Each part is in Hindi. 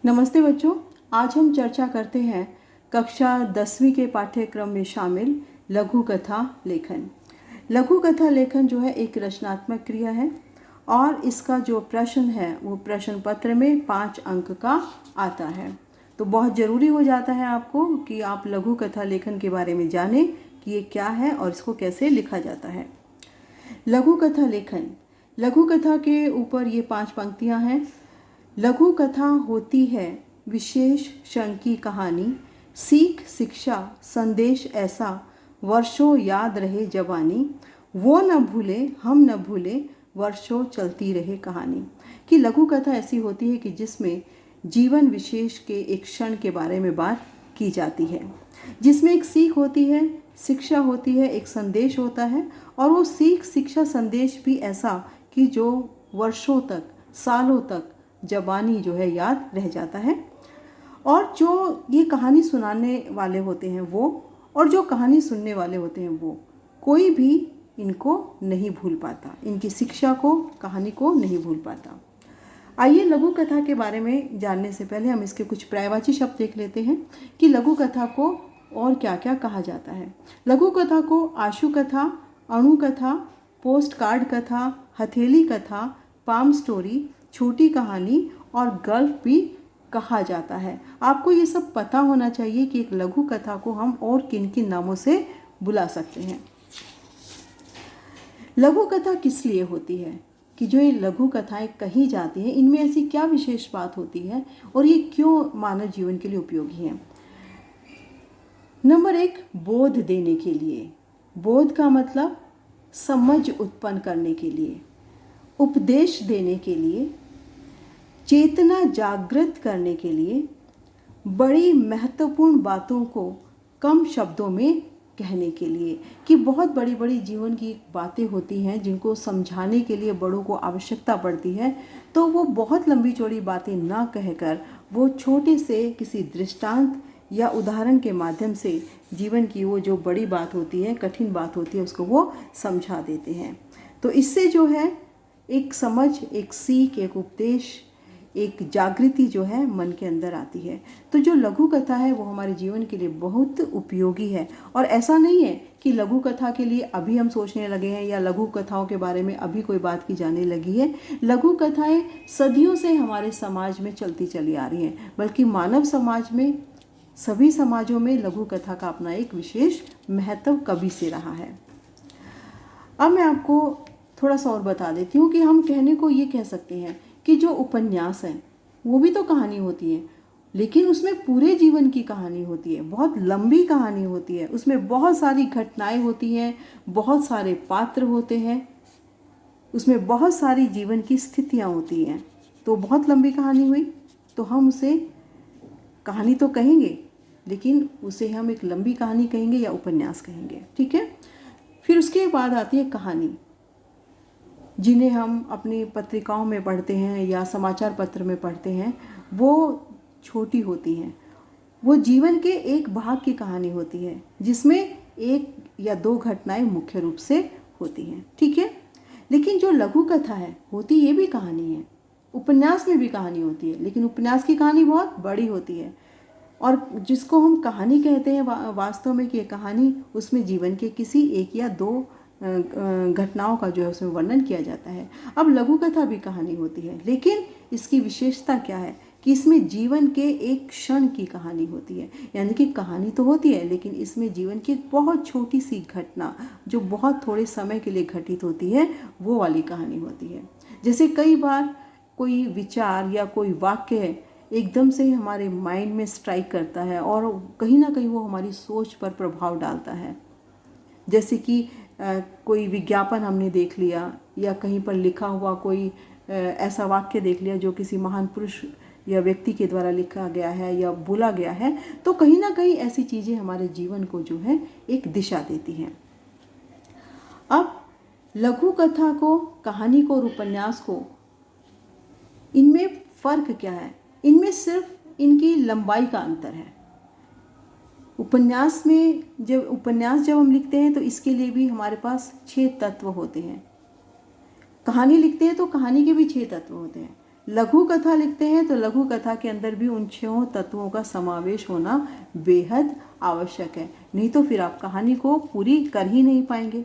नमस्ते बच्चों। आज हम चर्चा करते हैं कक्षा 10वीं के पाठ्यक्रम में शामिल लघु कथा लेखन। लघु कथा लेखन जो है एक रचनात्मक क्रिया है और इसका जो प्रश्न है वो प्रश्न पत्र में 5 अंक का आता है। तो बहुत ज़रूरी हो जाता है आपको कि आप लघु कथा लेखन के बारे में जानें कि ये क्या है और इसको कैसे लिखा जाता है। लघु कथा लेखन, लघु कथा के ऊपर ये 5 पंक्तियाँ हैं। लघु कथा होती है विशेष क्षण की कहानी, सीख शिक्षा संदेश ऐसा वर्षों याद रहे जवानी, वो न भूले हम न भूले वर्षों चलती रहे कहानी। कि लघु कथा ऐसी होती है कि जिसमें जीवन विशेष के एक क्षण के बारे में बात की जाती है, जिसमें एक सीख होती है, शिक्षा होती है, एक संदेश होता है और वो सीख शिक्षा संदेश भी ऐसा कि जो वर्षों तक सालों तक जवानी जो है याद रह जाता है। और जो ये कहानी सुनाने वाले होते हैं वो और जो कहानी सुनने वाले होते हैं वो कोई भी इनको नहीं भूल पाता, इनकी शिक्षा को कहानी को नहीं भूल पाता। आइए लघु कथा के बारे में जानने से पहले हम इसके कुछ पर्यायवाची शब्द देख लेते हैं कि लघु कथा को और क्या क्या कहा जाता है। लघु कथा को आशु कथा, अणु कथा, पोस्ट कार्ड कथा, हथेली कथा, पाम स्टोरी, छोटी कहानी और गल्प भी कहा जाता है। आपको ये सब पता होना चाहिए कि एक लघु कथा को हम और किन किन नामों से बुला सकते हैं। लघु कथा किस लिए होती है कि जो ये लघु कथाएं कही जाती हैं इनमें ऐसी क्या विशेष बात होती है और ये क्यों मानव जीवन के लिए उपयोगी है। नंबर 1, बोध देने के लिए। बोध का मतलब समझ उत्पन्न करने के लिए, उपदेश देने के लिए, चेतना जागृत करने के लिए, बड़ी महत्वपूर्ण बातों को कम शब्दों में कहने के लिए। कि बहुत बड़ी बड़ी जीवन की बातें होती हैं जिनको समझाने के लिए बड़ों को आवश्यकता पड़ती है, तो वो बहुत लंबी चौड़ी बातें ना कहकर वो छोटे से किसी दृष्टांत या उदाहरण के माध्यम से जीवन की वो जो बड़ी बात होती है, कठिन बात होती है, उसको वो समझा देते हैं। तो इससे जो है एक समझ, एक सीख, एक उपदेश, एक जागृति जो है मन के अंदर आती है। तो जो लघु कथा है वो हमारे जीवन के लिए बहुत उपयोगी है। और ऐसा नहीं है कि लघु कथा के लिए अभी हम सोचने लगे हैं या लघु कथाओं के बारे में अभी कोई बात की जाने लगी है। लघु कथाएं सदियों से हमारे समाज में चलती चली आ रही हैं, बल्कि मानव समाज में, सभी समाजों में लघु कथा का अपना एक विशेष महत्व कभी से रहा है। अब मैं आपको थोड़ा सा और बता देती हूँ कि हम कहने को ये कह सकते हैं कि जो उपन्यास है वो भी तो कहानी होती है, लेकिन उसमें पूरे जीवन की कहानी होती है, बहुत लंबी कहानी होती है, उसमें बहुत सारी घटनाएं होती हैं, बहुत सारे पात्र होते हैं, उसमें बहुत सारी जीवन की स्थितियां होती हैं। तो बहुत लंबी कहानी हुई तो हम उसे कहानी तो कहेंगे, लेकिन उसे हम एक लंबी कहानी कहेंगे या उपन्यास कहेंगे। ठीक है। फिर उसके बाद आती है कहानी, जिन्हें हम अपनी पत्रिकाओं में पढ़ते हैं या समाचार पत्र में पढ़ते हैं। वो छोटी होती हैं, वो जीवन के एक भाग की कहानी होती है जिसमें 1 या 2 घटनाएं मुख्य रूप से होती हैं। ठीक है। लेकिन जो लघु कथा है होती ये भी कहानी है, उपन्यास में भी कहानी होती है, लेकिन उपन्यास की कहानी बहुत बड़ी होती है और जिसको हम कहानी कहते हैं वास्तव में कि कहानी उसमें जीवन के किसी 1 या 2 घटनाओं का जो है उसमें वर्णन किया जाता है। अब लघु कथा भी कहानी होती है, लेकिन इसकी विशेषता क्या है कि इसमें जीवन के एक क्षण की कहानी होती है। यानी कि कहानी तो होती है लेकिन इसमें जीवन की एक बहुत छोटी सी घटना जो बहुत थोड़े समय के लिए घटित होती है, वो वाली कहानी होती है। जैसे कई बार कोई विचार या कोई वाक्य एकदम से हमारे माइंड में स्ट्राइक करता है और कहीं ना कहीं वो हमारी सोच पर प्रभाव डालता है। जैसे कि कोई विज्ञापन हमने देख लिया या कहीं पर लिखा हुआ कोई ऐसा वाक्य देख लिया जो किसी महान पुरुष या व्यक्ति के द्वारा लिखा गया है या बोला गया है, तो कहीं ना कहीं ऐसी चीज़ें हमारे जीवन को जो है एक दिशा देती हैं। अब लघु कथा को, कहानी को और उपन्यास को, इनमें फ़र्क क्या है? इनमें सिर्फ इनकी लंबाई का अंतर है। उपन्यास जब हम लिखते हैं तो इसके लिए भी हमारे पास 6 तत्व होते हैं। कहानी लिखते हैं तो कहानी के भी 6 तत्व होते हैं। लघु कथा लिखते हैं तो लघु कथा के अंदर भी उन 6 तत्वों का समावेश होना बेहद आवश्यक है, नहीं तो फिर आप कहानी को पूरी कर ही नहीं पाएंगे।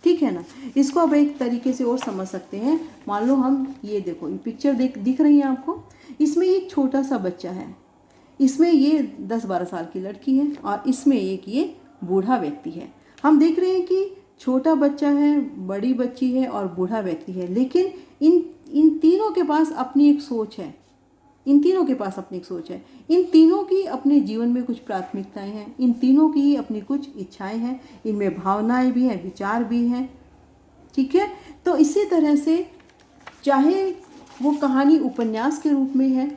ठीक है ना। इसको अब एक तरीके से और समझ सकते हैं। मान लो हम ये देखो, ये पिक्चर दिख रही है आपको। इसमें एक छोटा सा बच्चा है, इसमें ये 10-12 साल की लड़की है और इसमें एक ये बूढ़ा व्यक्ति है। हम देख रहे हैं कि छोटा बच्चा है, बड़ी बच्ची है और बूढ़ा व्यक्ति है, लेकिन इन तीनों के पास अपनी एक सोच है। इन तीनों की अपने जीवन में कुछ प्राथमिकताएं हैं, इन तीनों की अपनी कुछ इच्छाएं हैं, इनमें भावनाएं भी हैं, विचार भी हैं। ठीक है। तो इसी तरह से चाहे वो कहानी उपन्यास के रूप में है,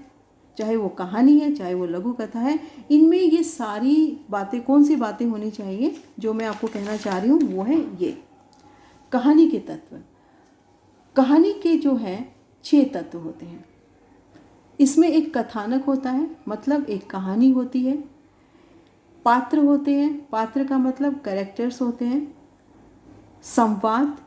चाहे वो कहानी है, चाहे वो लघु कथा है, इनमें ये सारी बातें, कौन सी बातें होनी चाहिए जो मैं आपको कहना चाह रही हूँ, वो है ये कहानी के तत्व। कहानी के जो है 6 तत्व होते हैं। इसमें एक कथानक होता है, मतलब एक कहानी होती है। पात्र होते हैं, पात्र का मतलब कैरेक्टर्स होते हैं। संवाद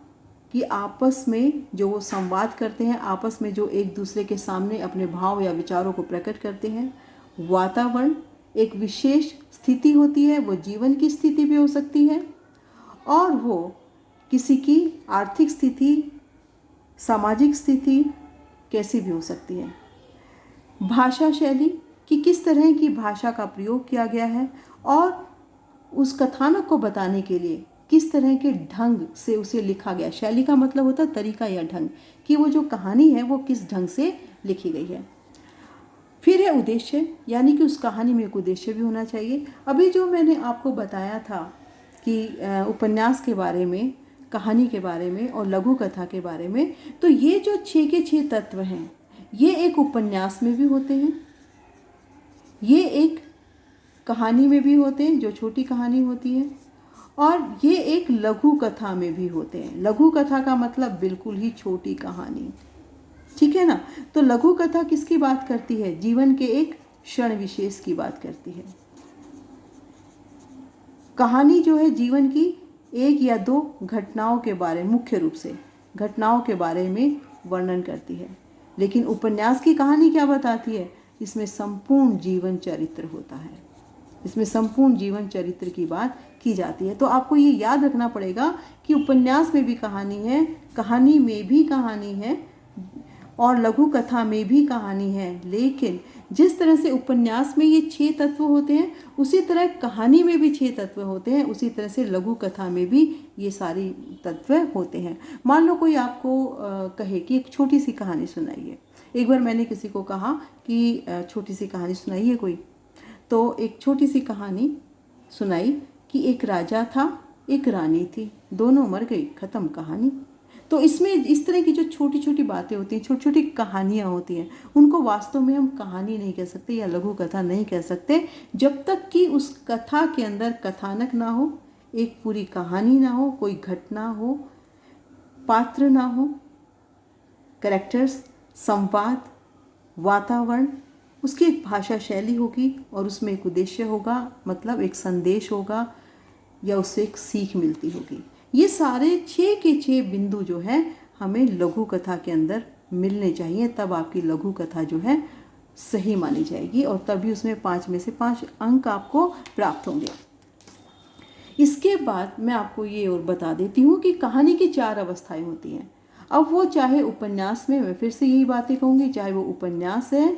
कि आपस में जो वो संवाद करते हैं, आपस में जो एक दूसरे के सामने अपने भाव या विचारों को प्रकट करते हैं। वातावरण, एक विशेष स्थिति होती है, वो जीवन की स्थिति भी हो सकती है और वो किसी की आर्थिक स्थिति, सामाजिक स्थिति कैसी भी हो सकती है। भाषा शैली कि किस तरह की भाषा का प्रयोग किया गया है और उस कथानक को बताने के लिए किस तरह के ढंग से उसे लिखा गया। शैली का मतलब होता है तरीका या ढंग, कि वो जो कहानी है वो किस ढंग से लिखी गई है। फिर है उद्देश्य, यानी कि उस कहानी में एक उद्देश्य भी होना चाहिए। अभी जो मैंने आपको बताया था कि उपन्यास के बारे में, कहानी के बारे में और लघु कथा के बारे में, तो ये जो 6 के 6 तत्व हैं, ये एक उपन्यास में भी होते हैं, ये एक कहानी में भी होते हैं जो छोटी कहानी होती है, और ये एक लघु कथा में भी होते हैं। लघु कथा का मतलब बिल्कुल ही छोटी कहानी। ठीक है ना। तो लघु कथा किसकी बात करती है? जीवन के एक क्षण विशेष की बात करती है। कहानी जो है जीवन की 1 या 2 घटनाओं के बारे में, मुख्य रूप से घटनाओं के बारे में वर्णन करती है। लेकिन उपन्यास की कहानी क्या बताती है? इसमें संपूर्ण जीवन चरित्र होता है, इसमें संपूर्ण जीवन चरित्र की बात की जाती है। तो आपको ये याद रखना पड़ेगा कि उपन्यास में भी कहानी है, कहानी में भी कहानी है और लघु कथा में भी कहानी है। लेकिन जिस तरह से उपन्यास में ये 6 तत्व होते हैं, उसी तरह कहानी में भी 6 तत्व होते हैं, उसी तरह से लघु कथा में भी ये सारी तत्व होते हैं। मान लो कोई आपको कहे कि एक छोटी सी कहानी सुनाइए। एक बार मैंने किसी को कहा कि छोटी सी कहानी सुनाइए कोई, तो एक छोटी सी कहानी सुनाई कि एक राजा था, एक रानी थी, दोनों मर गई, ख़त्म कहानी। तो इसमें इस तरह की जो छोटी छोटी बातें होती हैं, छोटी छोटी कहानियाँ होती हैं, उनको वास्तव में हम कहानी नहीं कह सकते या लघु कथा नहीं कह सकते, जब तक कि उस कथा के अंदर कथानक ना हो, एक पूरी कहानी ना हो, कोई घटना हो, पात्र ना हो, कैरेक्टर्स, संवाद, वातावरण, उसकी एक भाषा शैली होगी और उसमें एक उद्देश्य होगा, मतलब एक संदेश होगा या उससे एक सीख मिलती होगी। ये सारे 6 के 6 बिंदु जो है हमें लघु कथा के अंदर मिलने चाहिए, तब आपकी लघु कथा जो है सही मानी जाएगी और तभी उसमें 5 में से 5 अंक आपको प्राप्त होंगे। इसके बाद मैं आपको ये और बता देती हूँ कि कहानी की 4 अवस्थाएं होती हैं। अब वो चाहे उपन्यास में, मैं फिर से यही बातें कहूँगी, चाहे वो उपन्यास है,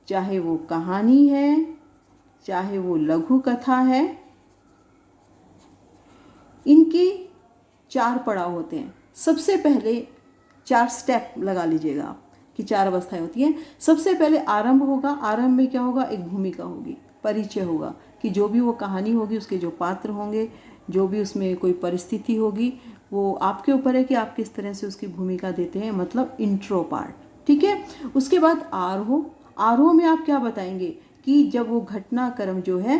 चाहे वो कहानी है, चाहे वो लघु कथा है, इनकी 4 पड़ाव होते हैं। सबसे पहले 4 स्टेप लगा लीजिएगा आप कि 4 अवस्थाएं होती हैं। सबसे पहले आरंभ होगा। आरंभ में क्या होगा? एक भूमिका होगी, परिचय होगा कि जो भी वो कहानी होगी, उसके जो पात्र होंगे, जो भी उसमें कोई परिस्थिति होगी, वो आपके ऊपर है कि आप किस तरह से उसकी भूमिका देते हैं, मतलब इंट्रो पार्ट। ठीक है। उसके बाद आरोह। आरोह में आप क्या बताएंगे कि जब वो घटनाक्रम जो है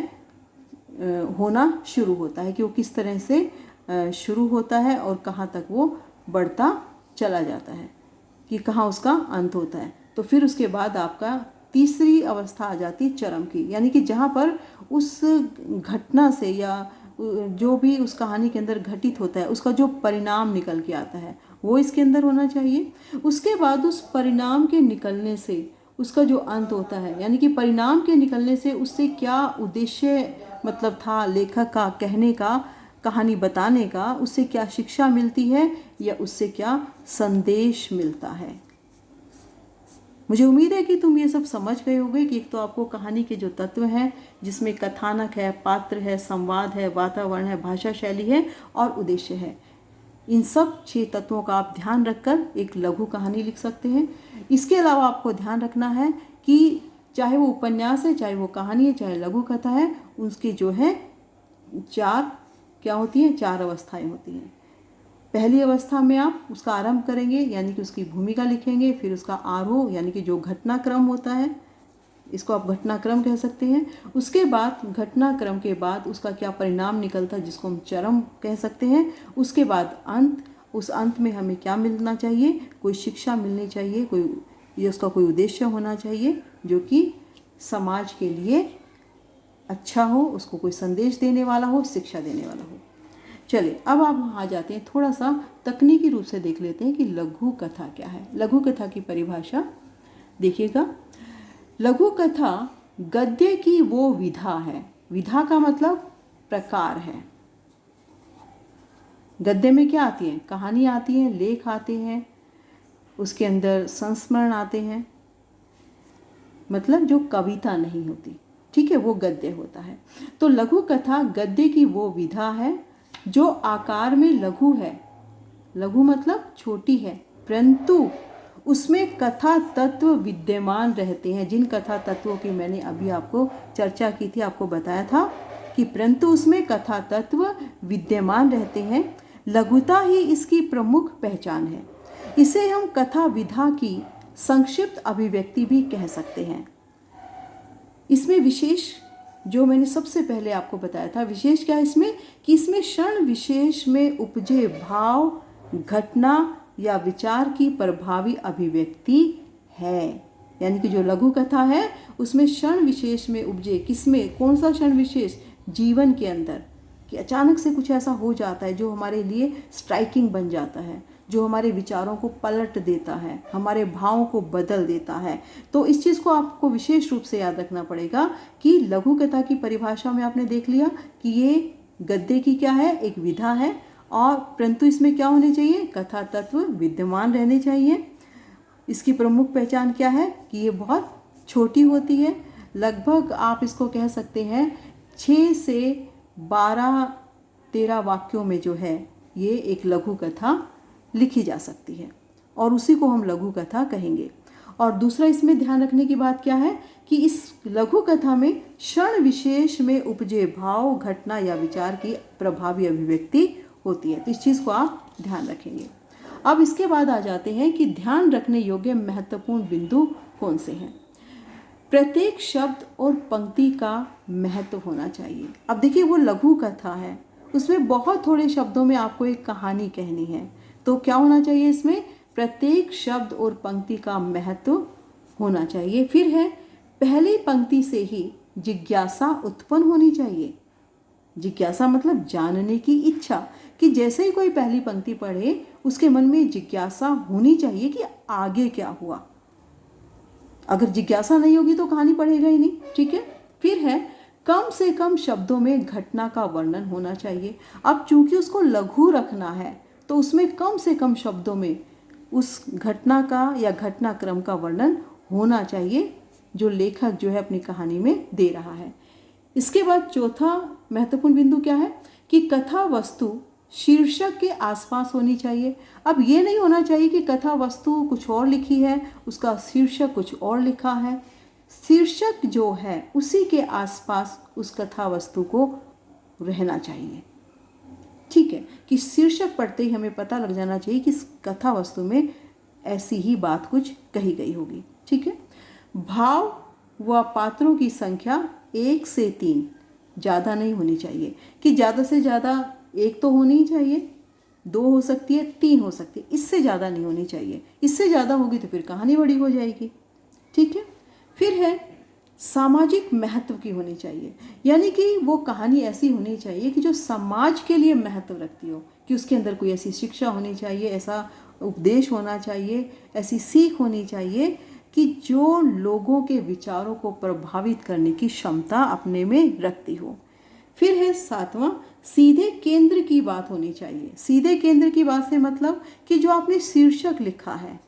होना शुरू होता है, कि वो किस तरह से शुरू होता है और कहाँ तक वो बढ़ता चला जाता है, कि कहाँ उसका अंत होता है। तो फिर उसके बाद आपका तीसरी अवस्था आ जाती है चरम की, यानी कि जहाँ पर उस घटना से या जो भी उस कहानी के अंदर घटित होता है उसका जो परिणाम निकल के आता है वो इसके अंदर होना चाहिए। उसके बाद उस परिणाम के निकलने से उसका जो अंत होता है, यानी कि परिणाम के निकलने से उससे क्या उद्देश्य मतलब था लेखक का कहने का, कहानी बताने का, उससे क्या शिक्षा मिलती है या उससे क्या संदेश मिलता है। मुझे उम्मीद है कि तुम ये सब समझ गए होगे कि एक तो आपको कहानी के जो तत्व हैं जिसमें कथानक है, पात्र है, संवाद है, वातावरण है, भाषा शैली है और उद्देश्य है, इन सब 6 तत्वों का आप ध्यान रखकर एक लघु कहानी लिख सकते हैं। इसके अलावा आपको ध्यान रखना है कि चाहे वो उपन्यास है, चाहे वो कहानी है, चाहे लघु कथा है, उसकी जो है 4 क्या होती हैं, 4 अवस्थाएं होती हैं। पहली अवस्था में आप उसका आरंभ करेंगे यानी कि उसकी भूमिका लिखेंगे, फिर उसका आरोह यानी कि जो घटनाक्रम होता है, इसको आप घटनाक्रम कह सकते हैं। उसके बाद घटनाक्रम के बाद उसका क्या परिणाम निकलता है जिसको हम चरम कह सकते हैं। उसके बाद अंत, उस अंत में हमें क्या मिलना चाहिए, कोई शिक्षा मिलनी चाहिए, कोई ये उसका कोई उद्देश्य होना चाहिए जो कि समाज के लिए अच्छा हो, उसको कोई संदेश देने वाला हो, शिक्षा देने वाला हो। चलिए अब आप आ जाते हैं, थोड़ा सा तकनीकी रूप से देख लेते हैं कि लघु कथा क्या है। लघु कथा की परिभाषा देखिएगा। लघु कथा गद्य की वो विधा है, विधा का मतलब प्रकार है। गद्य में क्या आती है, कहानी आती है, लेख आते हैं, उसके अंदर संस्मरण आते हैं, मतलब जो कविता नहीं होती, ठीक है, वो गद्य होता है। तो लघु कथा गद्य की वो विधा है जो आकार में लघु है, लघु मतलब छोटी है, परंतु उसमें कथा तत्व विद्यमान रहते हैं। जिन कथा तत्वों की मैंने अभी आपको चर्चा की थी, आपको बताया था कि परंतु उसमें कथा तत्व विद्यमान रहते हैं। लघुता ही इसकी प्रमुख पहचान है। इसे हम कथा विधा की संक्षिप्त अभिव्यक्ति भी कह सकते हैं। इसमें विशेष जो मैंने सबसे पहले आपको बताया था, विशेष क्या है इसमें कि इसमें क्षण विशेष में उपजे भाव, घटना या विचार की प्रभावी अभिव्यक्ति है। यानी कि जो लघु कथा है उसमें क्षण विशेष में उपजे, किसमें, कौन सा क्षण विशेष, जीवन के अंदर, कि अचानक से कुछ ऐसा हो जाता है जो हमारे लिए स्ट्राइकिंग बन जाता है, जो हमारे विचारों को पलट देता है, हमारे भावों को बदल देता है। तो इस चीज़ को आपको विशेष रूप से याद रखना पड़ेगा कि लघु कथा की परिभाषा में आपने देख लिया कि ये गद्य की क्या है, एक विधा है, और परंतु इसमें क्या होने चाहिए, कथा तत्व विद्यमान रहने चाहिए। इसकी प्रमुख पहचान क्या है कि ये बहुत छोटी होती है, लगभग आप इसको कह सकते हैं 6 से 12-13 वाक्यों में जो है ये एक लघु कथा लिखी जा सकती है और उसी को हम लघु कथा कहेंगे। और दूसरा इसमें ध्यान रखने की बात क्या है कि इस लघु कथा में क्षण विशेष में उपजे भाव, घटना या विचार की प्रभावी अभिव्यक्ति होती है। तो इस चीज़ को आप ध्यान रखेंगे। अब इसके बाद आ जाते हैं कि ध्यान रखने योग्य महत्वपूर्ण बिंदु कौन से हैं। प्रत्येक शब्द और पंक्ति का महत्व होना चाहिए। अब देखिए वो लघु कथा है, उसमें बहुत थोड़े शब्दों में आपको एक कहानी कहनी है, तो क्या होना चाहिए इसमें, प्रत्येक शब्द और पंक्ति का महत्व होना चाहिए। फिर है पहली पंक्ति से ही जिज्ञासा उत्पन्न होनी चाहिए। जिज्ञासा मतलब जानने की इच्छा, कि जैसे ही कोई पहली पंक्ति पढ़े उसके मन में जिज्ञासा होनी चाहिए कि आगे क्या हुआ। अगर जिज्ञासा नहीं होगी तो कहानी पढ़ेगा ही नहीं, ठीक है। फिर है कम से कम शब्दों में घटना का वर्णन होना चाहिए। अब चूंकि उसको लघु रखना है तो उसमें कम से कम शब्दों में उस घटना का या घटनाक्रम का वर्णन होना चाहिए जो लेखक जो है अपनी कहानी में दे रहा है। इसके बाद चौथा महत्वपूर्ण बिंदु क्या है कि कथा वस्तु शीर्षक के आसपास होनी चाहिए। अब ये नहीं होना चाहिए कि कथा वस्तु कुछ और लिखी है, उसका शीर्षक कुछ और लिखा है। शीर्षक जो है उसी के आसपास उस कथा वस्तु को रहना चाहिए, ठीक है, कि शीर्षक पढ़ते ही हमें पता लग जाना चाहिए कि इस कथा वस्तु में ऐसी ही बात कुछ कही गई होगी, ठीक है। भाव व पात्रों की संख्या 1 से 3 ज़्यादा नहीं होनी चाहिए, कि ज़्यादा से ज़्यादा 1 तो होनी ही चाहिए, 2 हो सकती है, 3 हो सकती है, इससे ज़्यादा नहीं होनी चाहिए। इससे ज़्यादा होगी तो फिर कहानी बड़ी हो जाएगी, ठीक है। फिर है सामाजिक महत्व की होनी चाहिए, यानी कि वो कहानी ऐसी होनी चाहिए कि जो समाज के लिए महत्व रखती हो, कि उसके अंदर कोई ऐसी शिक्षा होनी चाहिए, ऐसा उपदेश होना चाहिए, ऐसी सीख होनी चाहिए कि जो लोगों के विचारों को प्रभावित करने की क्षमता अपने में रखती हो। फिर है सातवां, सीधे केंद्र की बात होनी चाहिए। सीधे केंद्र की बात से मतलब कि जो आपने शीर्षक लिखा है,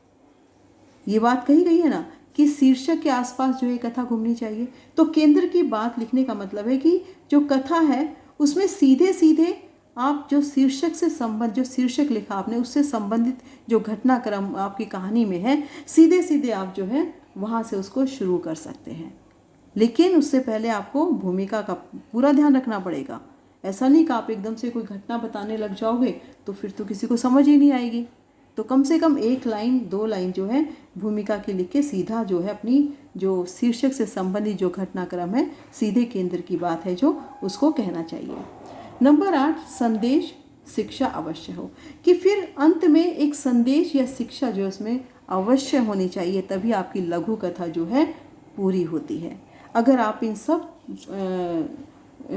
ये बात कही गई है ना कि शीर्षक के आसपास जो है कथा घूमनी चाहिए। तो केंद्र की बात लिखने का मतलब है कि जो कथा है उसमें सीधे सीधे आप जो शीर्षक से संबंध, जो शीर्षक लिखा आपने उससे संबंधित जो घटनाक्रम आपकी कहानी में है, सीधे सीधे आप जो है वहाँ से उसको शुरू कर सकते हैं। लेकिन उससे पहले आपको भूमिका का पूरा ध्यान रखना पड़ेगा। ऐसा नहीं कि आप एकदम से कोई घटना बताने लग जाओगे तो फिर तो किसी को समझ ही नहीं आएगी। तो कम से कम 1 लाइन 2 लाइन जो है भूमिका की लिख के सीधा जो है अपनी जो शीर्षक से संबंधित जो घटनाक्रम है, सीधे केंद्र की बात है जो, उसको कहना चाहिए। नंबर 8, संदेश शिक्षा अवश्य हो, कि फिर अंत में एक संदेश या शिक्षा जो उसमें अवश्य होनी चाहिए, तभी आपकी लघु कथा जो है पूरी होती है। अगर आप इन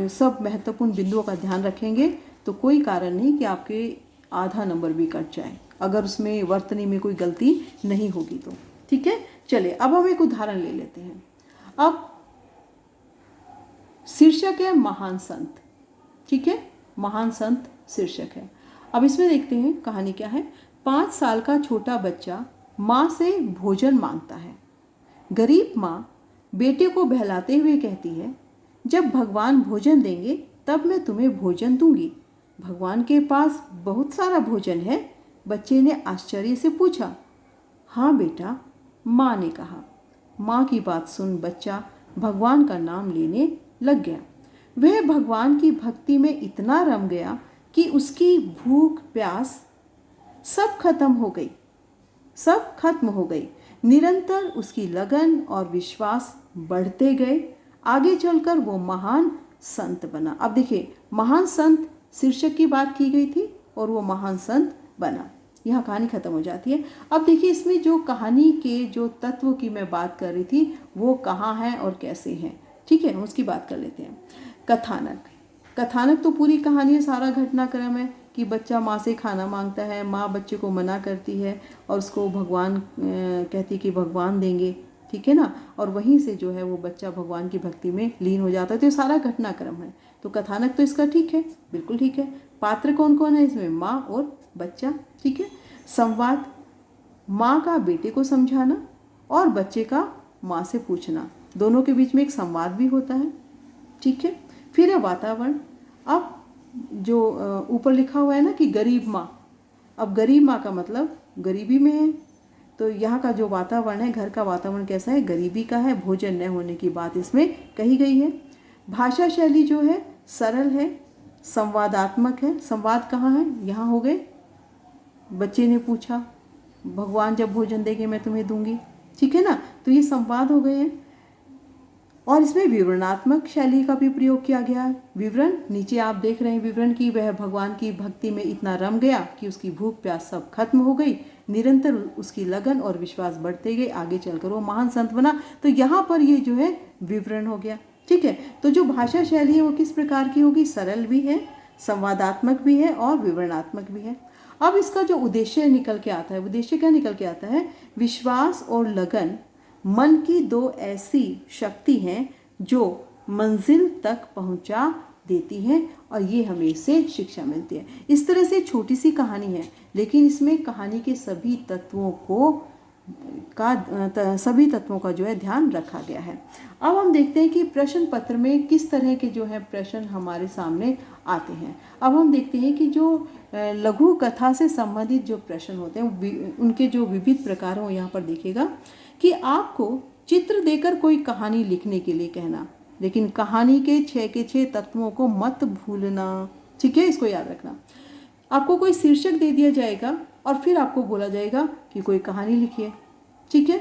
सब महत्वपूर्ण बिंदुओं का ध्यान रखेंगे तो कोई कारण नहीं कि आपके आधा नंबर भी कट जाए, अगर उसमें वर्तनी में कोई गलती नहीं होगी तो। ठीक है, चलिए अब हम एक उदाहरण ले लेते हैं। अब शीर्षक है महान संत। ठीक है, महान संत शीर्षक है। अब इसमें देखते हैं कहानी क्या है। 5 साल का छोटा बच्चा माँ से भोजन मांगता है। गरीब माँ बेटे को बहलाते हुए कहती है, जब भगवान भोजन देंगे तब मैं तुम्हें भोजन दूंगी। भगवान के पास बहुत सारा भोजन है। बच्चे ने आश्चर्य से पूछा। हाँ बेटा, माँ ने कहा। माँ की बात सुन बच्चा भगवान का नाम लेने लग गया। वह भगवान की भक्ति में इतना रम गया कि उसकी भूख प्यास सब खत्म हो गई। निरंतर उसकी लगन और विश्वास बढ़ते गए। आगे चलकर वो महान संत बना। अब देखिए, महान संत शीर्षक की बात की गई थी और वो महान संत बना। यहाँ कहानी खत्म हो जाती है। अब देखिए, इसमें जो कहानी के जो तत्व की मैं बात कर रही थी वो कहाँ हैं और कैसे हैं। ठीक है, उसकी बात कर लेते हैं। कथानक तो पूरी कहानी है, सारा घटनाक्रम है कि बच्चा माँ से खाना मांगता है, माँ बच्चे को मना करती है और उसको भगवान कहती कि भगवान देंगे। ठीक है ना, और वहीं से जो है वो बच्चा भगवान की भक्ति में लीन हो जाता है। तो ये सारा घटनाक्रम है। तो कथानक तो इसका ठीक है, बिल्कुल ठीक है। पात्र कौन कौन है इसमें? माँ और बच्चा। ठीक है। संवाद, माँ का बेटे को समझाना और बच्चे का माँ से पूछना, दोनों के बीच में एक संवाद भी होता है। ठीक है। फिर है वातावरण। अब जो ऊपर लिखा हुआ है ना कि गरीब माँ, अब गरीब माँ का मतलब गरीबी में है। तो यहाँ का जो वातावरण है, घर का वातावरण कैसा है? गरीबी का है। भोजन न होने की बात इसमें कही गई है। भाषा शैली जो है सरल है, संवादात्मक है। संवाद कहाँ है? यहाँ हो गए। बच्चे ने पूछा, भगवान जब भोजन देंगे मैं तुम्हें दूंगी। ठीक है ना, तो ये संवाद हो गए हैं। और इसमें विवरणात्मक शैली का भी प्रयोग किया गया है। विवरण, नीचे आप देख रहे हैं विवरण की वह भगवान की भक्ति में इतना रम गया कि उसकी भूख प्यास सब खत्म हो गई। निरंतर उसकी लगन और विश्वास बढ़ते गए। आगे चलकर वो महान संत बना। तो यहाँ पर ये जो है विवरण हो गया। ठीक है। तो जो भाषा शैली है वो किस प्रकार की होगी? सरल भी है, संवादात्मक भी है और विवरणात्मक भी है। अब इसका जो उद्देश्य निकल के आता है, उद्देश्य क्या निकल के आता है? विश्वास और लगन मन की 2 ऐसी शक्ति हैं जो मंजिल तक पहुंचा देती हैं और ये हमें इससे शिक्षा मिलती है। इस तरह से छोटी सी कहानी है, लेकिन इसमें कहानी के सभी तत्वों का जो है ध्यान रखा गया है। अब हम देखते हैं कि प्रश्न पत्र में किस तरह के जो है प्रश्न हमारे सामने आते हैं। अब हम देखते हैं कि जो लघु कथा से संबंधित जो प्रश्न होते हैं उनके जो विविध प्रकार हैं यहाँ पर देखिएगा कि आपको चित्र देकर कोई कहानी लिखने के लिए कहना, लेकिन कहानी के 6 के 6 तत्वों को मत भूलना। ठीक है, इसको याद रखना। आपको कोई शीर्षक दे दिया जाएगा और फिर आपको बोला जाएगा कि कोई कहानी लिखिए। ठीक है।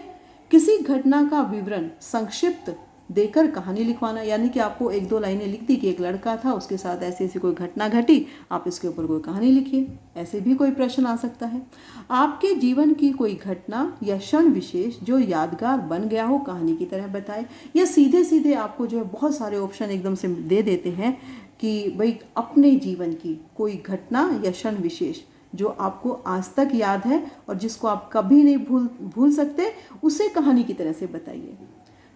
किसी घटना का विवरण संक्षिप्त देकर कहानी लिखवाना, यानी कि आपको 1-2 लाइनें लिख दी कि एक लड़का था, उसके साथ ऐसी ऐसी कोई घटना घटी, आप इसके ऊपर कोई कहानी लिखिए। ऐसे भी कोई प्रश्न आ सकता है। आपके जीवन की कोई घटना या क्षण विशेष जो यादगार बन गया हो, कहानी की तरह बताएं। या सीधे सीधे आपको जो है बहुत सारे ऑप्शन एकदम से दे देते हैं कि भाई अपने जीवन की कोई घटना या क्षण विशेष जो आपको आज तक याद है और जिसको आप कभी नहीं भूल सकते, उसे कहानी की तरह से बताइए।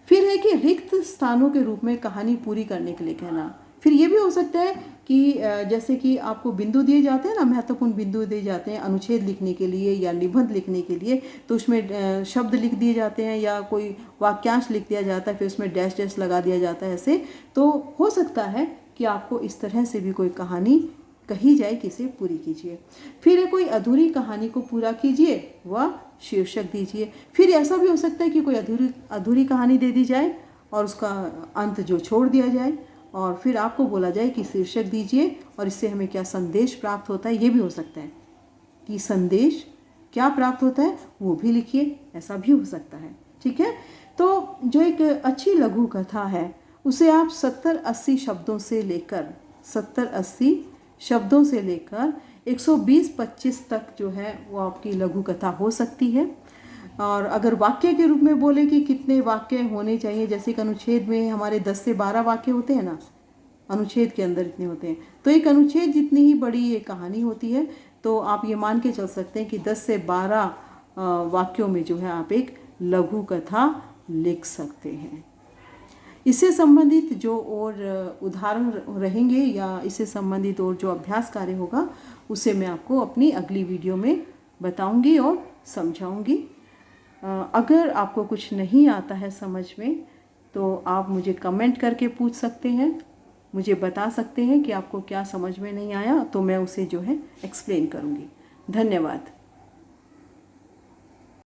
फिर है कि रिक्त स्थानों के रूप में कहानी पूरी करने के लिए कहना। फिर ये भी हो सकता है कि जैसे कि आपको बिंदु दिए जाते हैं ना, महत्वपूर्ण बिंदु दिए जाते हैं अनुच्छेद लिखने के लिए या निबंध लिखने के लिए, तो उसमें शब्द लिख दिए जाते हैं या कोई वाक्यांश लिख दिया जाता है, फिर उसमें डैश डैश लगा दिया जाता है। ऐसे तो हो सकता है कि आपको इस तरह से भी कोई कहानी कही जाए कि इसे पूरी कीजिए। फिर कोई अधूरी कहानी को पूरा कीजिए व शीर्षक दीजिए। फिर ऐसा भी हो सकता है कि कोई अधूरी कहानी दे दी जाए और उसका अंत जो छोड़ दिया जाए और फिर आपको बोला जाए कि शीर्षक दीजिए और इससे हमें क्या संदेश प्राप्त होता है। ये भी हो सकता है कि संदेश क्या प्राप्त होता है वो भी लिखिए, ऐसा भी हो सकता है। ठीक है, तो जो एक अच्छी लघु कथा है उसे आप 70-80 शब्दों से लेकर 120-25 तक जो है वो आपकी लघु कथा हो सकती है। और अगर वाक्य के रूप में बोले कि कितने वाक्य होने चाहिए, जैसे कि अनुच्छेद में हमारे 10 से 12 वाक्य होते हैं ना, अनुच्छेद के अंदर इतने होते हैं, तो एक अनुच्छेद जितनी ही बड़ी ये कहानी होती है, तो आप ये मान के चल सकते हैं कि 10 से 12 वाक्यों में जो है आप एक लघु कथा लिख सकते हैं। इससे संबंधित जो और उदाहरण रहेंगे या इससे संबंधित और जो अभ्यास कार्य होगा उसे मैं आपको अपनी अगली वीडियो में बताऊंगी और समझाऊंगी। अगर आपको कुछ नहीं आता है समझ में तो आप मुझे कमेंट करके पूछ सकते हैं, मुझे बता सकते हैं कि आपको क्या समझ में नहीं आया, तो मैं उसे जो है एक्सप्लेन करूंगी। धन्यवाद।